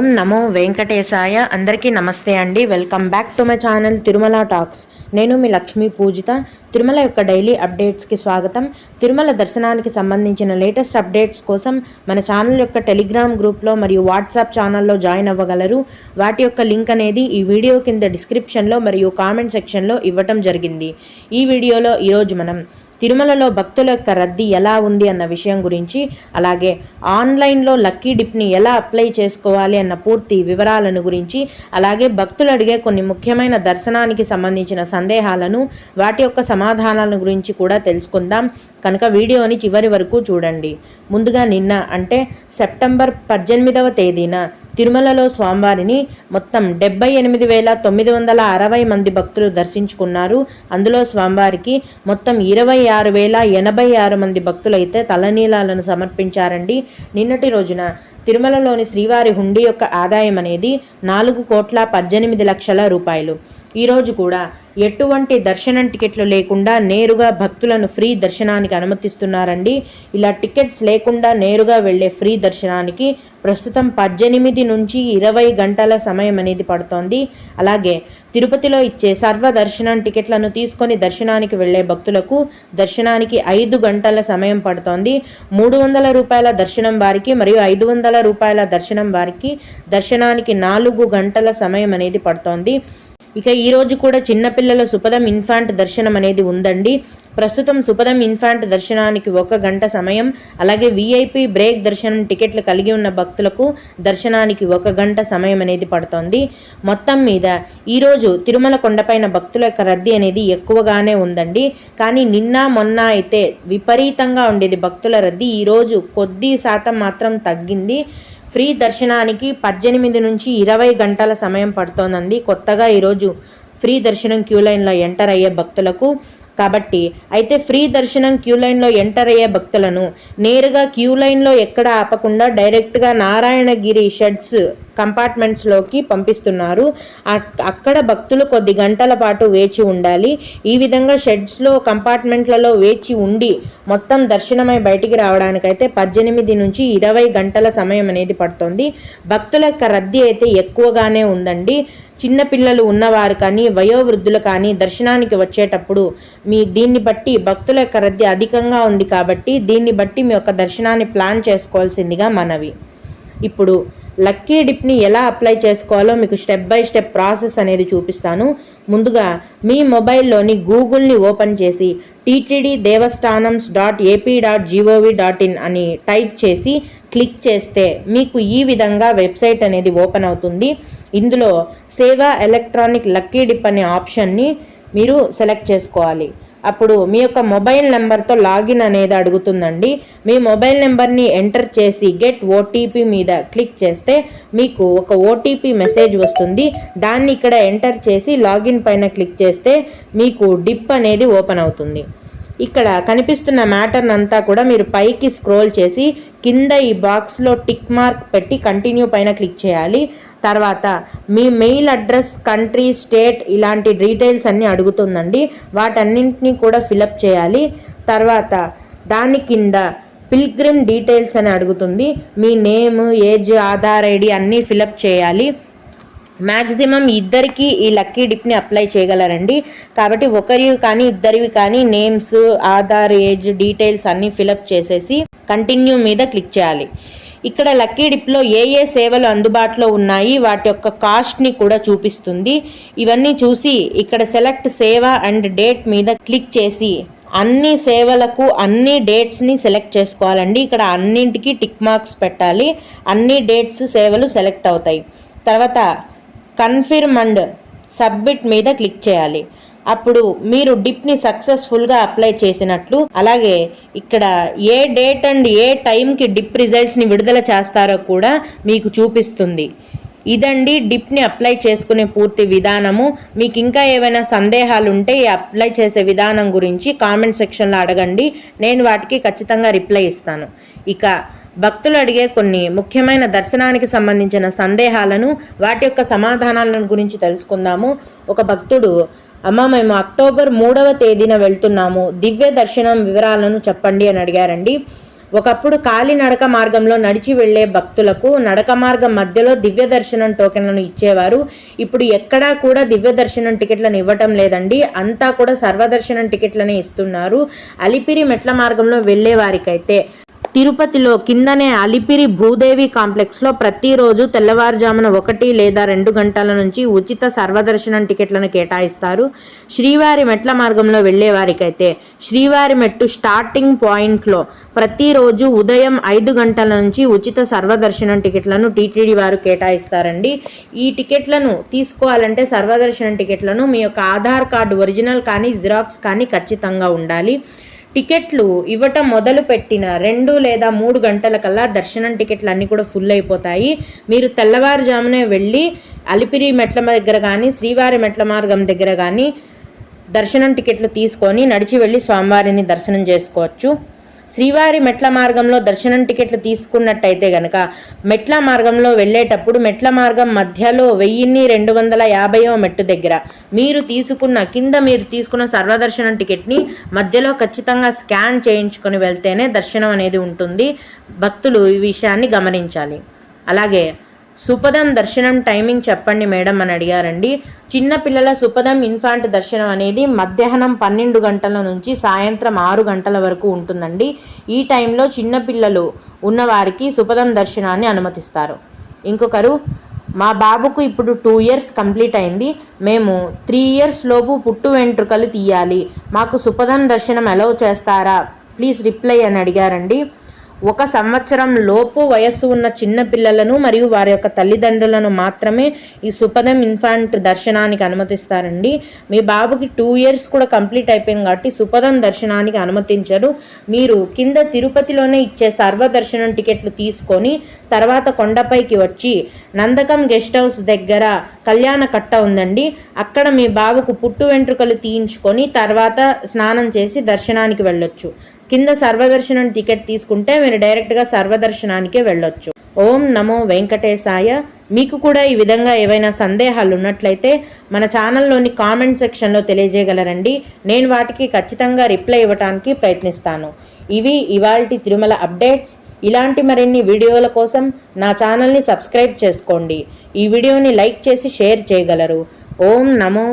ఓం నమో వెంకటేశాయ. అందరికీ నమస్తే అండి. Welcome back to my channel Tirumala talks. నేను మీ లక్ష్మీ పూజిత. తిరుమల యొక్క డైలీ అప్డేట్స్కి స్వాగతం. తిరుమల దర్శనానికి సంబంధించిన లేటెస్ట్ అప్డేట్స్ కోసం మన ఛానల్ యొక్క టెలిగ్రామ్ గ్రూప్లో మరియు వాట్సాప్ ఛానల్లో జాయిన్ అవ్వగలరు. వాటి యొక్క లింక్ అనేది ఈ వీడియో కింద డిస్క్రిప్షన్లో మరియు కామెంట్ సెక్షన్లో ఇవ్వటం జరిగింది. ఈ వీడియోలో ఈరోజు మనం తిరుమలలో భక్తుల యొక్క రద్దీ ఎలా ఉంది అన్న విషయం గురించి, అలాగే ఆన్లైన్లో లక్కీ డిప్ని ఎలా అప్లై చేసుకోవాలి అన్న పూర్తి వివరాలను గురించి, అలాగే భక్తులు అడిగే కొన్ని ముఖ్యమైన దర్శనానికి సంబంధించిన సందేహాలను, వాటి యొక్క సమాధానాల గురించి కూడా తెలుసుకుందాం. కనుక వీడియోని చివరి వరకు చూడండి. ముందుగా నిన్న అంటే సెప్టెంబర్ 18వ తేదీన తిరుమలలో స్వామివారిని మొత్తం 78,960 మంది భక్తులు దర్శించుకున్నారు. అందులో స్వామివారికి మొత్తం 26,086 మంది భక్తులైతే తలనీలాలను సమర్పించారండి. నిన్నటి రోజున తిరుమలలోని శ్రీవారి హుండీ యొక్క ఆదాయం అనేది 4,18,00,000 రూపాయలు. ఈరోజు కూడా ఎటువంటి దర్శనం టికెట్లు లేకుండా నేరుగా భక్తులను ఫ్రీ దర్శనానికి అనుమతిస్తున్నారండి. ఇలా టికెట్స్ లేకుండా నేరుగా వెళ్ళే ఫ్రీ దర్శనానికి ప్రస్తుతం 18 నుంచి 20 గంటల సమయం అనేది పడుతోంది. అలాగే తిరుపతిలో ఇచ్చే సర్వ దర్శనం టికెట్లను తీసుకొని దర్శనానికి వెళ్ళే భక్తులకు దర్శనానికి 5 గంటల సమయం పడుతోంది. 300 రూపాయల దర్శనం వారికి మరియు 500 రూపాయల దర్శనం వారికి దర్శనానికి 4 గంటల సమయం అనేది పడుతోంది. ఇక ఈరోజు కూడా చిన్నపిల్లల సుపదం ఇన్ఫాంట్ దర్శనం అనేది ఉందండి. ప్రస్తుతం సుపదం ఇన్ఫాంట్ దర్శనానికి 1 గంట సమయం, అలాగే విఐపి బ్రేక్ దర్శనం టికెట్లు కలిగి ఉన్న భక్తులకు దర్శనానికి 1 గంట సమయం అనేది పడుతోంది. మొత్తం మీద ఈరోజు తిరుమల కొండపైన భక్తుల యొక్క రద్దీ అనేది ఎక్కువగానే ఉందండి. కానీ నిన్న మొన్న అయితే విపరీతంగా ఉండేది భక్తుల రద్దీ. ఈరోజు కొద్ది శాతం మాత్రం తగ్గింది. ఫ్రీ దర్శనానికి 18 నుంచి 20 గంటల సమయం పడుతోందండి కొత్తగా ఈరోజు ఫ్రీ దర్శనం క్యూ లైన్లో ఎంటర్ అయ్యే భక్తులకు. కాబట్టి అయితే ఫ్రీ దర్శనం క్యూ లైన్లో ఎంటర్ అయ్యే భక్తులను నేరుగా క్యూ లైన్లో ఎక్కడ ఆపకుండా డైరెక్ట్గా నారాయణగిరి షెడ్స్ కంపార్ట్మెంట్స్లోకి పంపిస్తున్నారు. అక్కడ భక్తులు కొద్ది గంటల పాటు వేచి ఉండాలి. ఈ విధంగా షెడ్స్లో కంపార్ట్మెంట్లలో వేచి ఉండి మొత్తం దర్శనమై బయటికి రావడానికైతే 18 నుంచి 20 గంటల సమయం అనేది పడుతుంది. భక్తుల యొక్క రద్దీ అయితే ఎక్కువగానే ఉందండి. చిన్నపిల్లలు ఉన్నవారు కానీ వయోవృద్ధులు కానీ దర్శనానికి వచ్చేటప్పుడు దీన్ని బట్టి భక్తుల యొక్క రద్దీ అధికంగా ఉంది కాబట్టి దీన్ని బట్టి మీ యొక్క దర్శనాన్ని ప్లాన్ చేసుకోవాల్సిందిగా మనవి. ఇప్పుడు లక్కీ డిప్ని ఎలా అప్లై చేసుకోవాలో మీకు స్టెప్ బై స్టెప్ ప్రాసెస్ అనేది చూపిస్తాను. ముందుగా మీ మొబైల్లోని గూగుల్ని ఓపెన్ చేసి ttdevasthanams.ap.gov.in అని టైప్ చేసి క్లిక్ చేస్తే మీకు ఈ విధంగా వెబ్సైట్ అనేది ఓపెన్ అవుతుంది. ఇందులో సేవా ఎలక్ట్రానిక్ లక్కీ డిప్ అనే ఆప్షన్ని మీరు సెలెక్ట్ చేసుకోవాలి. అప్పుడు మీ యొక్క మొబైల్ నెంబర్తో లాగిన్ అనేది అడుగుతుందండి. మీ మొబైల్ నెంబర్ని ఎంటర్ చేసి గెట్ ఓటీపీ మీద క్లిక్ చేస్తే మీకు ఒక ఓటీపీ మెసేజ్ వస్తుంది. దాన్ని ఇక్కడ ఎంటర్ చేసి లాగిన్ పైన క్లిక్ చేస్తే మీకు డిప్ అనేది ఓపెన్ అవుతుంది. ఇక్కడ కనిపిస్తున్న మ్యాటర్ అంతా కూడా మీరు పైకి స్క్రోల్ చేసి కింద ఈ బాక్స్లో టిక్ మార్క్ పెట్టి కంటిన్యూ పైన క్లిక్ చేయాలి. తర్వాత మీ మెయిల్ అడ్రస్, కంట్రీ, స్టేట్ ఇలాంటి డీటెయిల్స్ అన్నీ అడుగుతుందండి. వాటన్నింటినీ కూడా ఫిలప్ చేయాలి. తర్వాత దాని కింద పిల్గ్రిమ్ డీటెయిల్స్ అని అడుగుతుంది. మీ నేమ్, ఏజ్, ఆధార్ ఐడి అన్నీ ఫిలప్ చేయాలి. మ్యాక్సిమం ఇద్దరికి ఈ లక్కీ డిప్ని అప్లై చేయగలరండి. కాబట్టి ఒకరివి కానీ ఇద్దరివి కానీ నేమ్స్, ఆధార్, ఏజ్ డీటెయిల్స్ అన్నీ ఫిలప్ చేసేసి కంటిన్యూ మీద క్లిక్ చేయాలి. ఇక్కడ లక్కీ డిప్లో ఏ సేవలు అందుబాటులో ఉన్నాయి వాటి యొక్క కాస్ట్ని కూడా చూపిస్తుంది. ఇవన్నీ చూసి ఇక్కడ సెలెక్ట్ సేవ అండ్ డేట్ మీద క్లిక్ చేసి అన్ని సేవలకు అన్ని డేట్స్ని సెలెక్ట్ చేసుకోవాలండి. ఇక్కడ అన్నింటికి టిక్ మార్క్స్ పెట్టాలి. అన్ని డేట్స్ సేవలు సెలెక్ట్ అవుతాయి. తర్వాత కన్ఫర్మ్ అండ్ సబ్మిట్ మీద క్లిక్ చేయాలి. అప్పుడు మీరు డిప్ని సక్సెస్ఫుల్గా అప్లై చేసినట్లు. అలాగే ఇక్కడ ఏ డేట్ అండ్ ఏ టైంకి డిప్ రిజల్ట్స్ని విడుదల చేస్తారో కూడా మీకు చూపిస్తుంది. ఇదండి డిప్ని అప్లై చేసుకునే పూర్తి విధానము. మీకు ఇంకా ఏమైనా సందేహాలు ఉంటే ఈ అప్లై చేసే విధానం గురించి కామెంట్ సెక్షన్లో అడగండి. నేను వాటికి ఖచ్చితంగా రిప్లై ఇస్తాను. ఇక భక్తులు అడిగే కొన్ని ముఖ్యమైన దర్శనానికి సంబంధించిన సందేహాలను, వాటి యొక్క సమాధానాలను గురించి తెలుసుకుందాము. ఒక భక్తుడు, అమ్మ మేము అక్టోబర్ 3వ తేదీన వెళ్తున్నాము, దివ్య దర్శనం వివరాలను చెప్పండి అని అడిగారండి. ఒకప్పుడు కాలినడక మార్గంలో నడిచి వెళ్లే భక్తులకు నడక మార్గం మధ్యలో దివ్య దర్శనం టోకెన్లను ఇచ్చేవారు. ఇప్పుడు ఎక్కడా కూడా దివ్య దర్శనం టికెట్లను ఇవ్వటం లేదండి, అంతా కూడా సర్వదర్శనం టికెట్లనే ఇస్తున్నారు. అలిపిరి మెట్ల మార్గంలో వెళ్లే వారికైతే తిరుపతిలో కిందనే అలిపిరి భూదేవి కాంప్లెక్స్లో ప్రతిరోజు తెల్లవారుజామున 1 లేదా 2 గంటల నుంచి ఉచిత సర్వదర్శనం టికెట్లను కేటాయిస్తారు. శ్రీవారి మెట్ల మార్గంలో వెళ్లే వారికైతే శ్రీవారి మెట్టు స్టార్టింగ్ పాయింట్లో ప్రతిరోజు ఉదయం 5 గంటల నుంచి ఉచిత సర్వదర్శనం టికెట్లను టీటీడీ వారు కేటాయిస్తారండి. ఈ టికెట్లను తీసుకోవాలంటే సర్వదర్శనం టికెట్లను మీ యొక్క ఆధార్ కార్డు ఒరిజినల్ కానీ జిరాక్స్ కానీ ఖచ్చితంగా ఉండాలి. టికెట్లు ఇవ్వటం మొదలు పెట్టిన 2 లేదా 3 గంటల కల్లా దర్శనం టికెట్లు అన్నీ కూడా ఫుల్ అయిపోతాయి. మీరు తెల్లవారుజామునే వెళ్ళి అలిపిరి మెట్ల దగ్గర కానీ శ్రీవారి మెట్ల మార్గం దగ్గర కానీ దర్శనం టికెట్లు తీసుకొని నడిచి వెళ్ళి స్వామివారిని దర్శనం చేసుకోవచ్చు. శ్రీవారి మెట్ల మార్గంలో దర్శనం టికెట్లు తీసుకున్నట్టయితే గనక మెట్ల మార్గంలో వెళ్ళేటప్పుడు మెట్ల మార్గం మధ్యలో 1250వ మెట్టు దగ్గర మీరు తీసుకున్న సర్వదర్శనం టికెట్ని మధ్యలో ఖచ్చితంగా స్కాన్ చేయించుకొని వెళ్తేనే దర్శనం అనేది ఉంటుంది. భక్తులు ఈ విషయాన్ని గమనించాలి. అలాగే సుపదం దర్శనం టైమింగ్ చెప్పండి మేడం అని అడిగారండి. చిన్నపిల్లల సుపదం ఇన్ఫాంట్ దర్శనం అనేది మధ్యాహ్నం 12 గంటల నుంచి సాయంత్రం 6 గంటల వరకు ఉంటుందండి. ఈ టైంలో చిన్నపిల్లలు ఉన్నవారికి సుపదం దర్శనాన్ని అనుమతిస్తారు. ఇంకొకరు, మా బాబుకు ఇప్పుడు 2 years కంప్లీట్ అయింది, మేము 3 years లోపు పుట్టు వెంట్రుకలు తీయాలి, మాకు సుపదం దర్శనం అలౌ చేస్తారా ప్లీజ్ రిప్లై అని అడిగారండి. 1 సంవత్సరం లోపు వయస్సు ఉన్న చిన్న పిల్లలను మరియు వారి యొక్క తల్లిదండ్రులను మాత్రమే ఈ సుపదం ఇన్ఫాంట్ దర్శనానికి అనుమతిస్తారండి. మీ బాబుకి 2 years కూడా కంప్లీట్ అయిపోయింది కాబట్టి సుపదం దర్శనానికి అనుమతించరు. మీరు కింద తిరుపతిలోనే ఇచ్చే సర్వదర్శనం టికెట్లు తీసుకొని తర్వాత కొండపైకి వచ్చి నందకం గెస్ట్ హౌస్ దగ్గర కళ్యాణ కట్ట ఉందండి, అక్కడ మీ బాబుకు పుట్టు వెంట్రుకలు తీయించుకొని తర్వాత స్నానం చేసి దర్శనానికి వెళ్ళొచ్చు. కింద సర్వదర్శనం టికెట్ తీసుకుంటే మీరు డైరెక్ట్గా సర్వదర్శనానికే వెళ్ళొచ్చు. ఓం నమో వెంకటేశాయ. మీకు కూడా ఈ విధంగా ఏవైనా సందేహాలు ఉన్నట్లయితే మన ఛానల్లోని కామెంట్ సెక్షన్లో తెలియజేయగలరండి. నేను వాటికి ఖచ్చితంగా రిప్లై ఇవ్వడానికి ప్రయత్నిస్తాను. ఇవి ఇవాల్టి తిరుమల అప్డేట్స్. ఇలాంటి మరిన్ని వీడియోల కోసం నా ఛానల్ని సబ్స్క్రైబ్ చేసుకోండి. ఈ వీడియోని లైక్ చేసి షేర్ చేయగలరు. ఓం నమో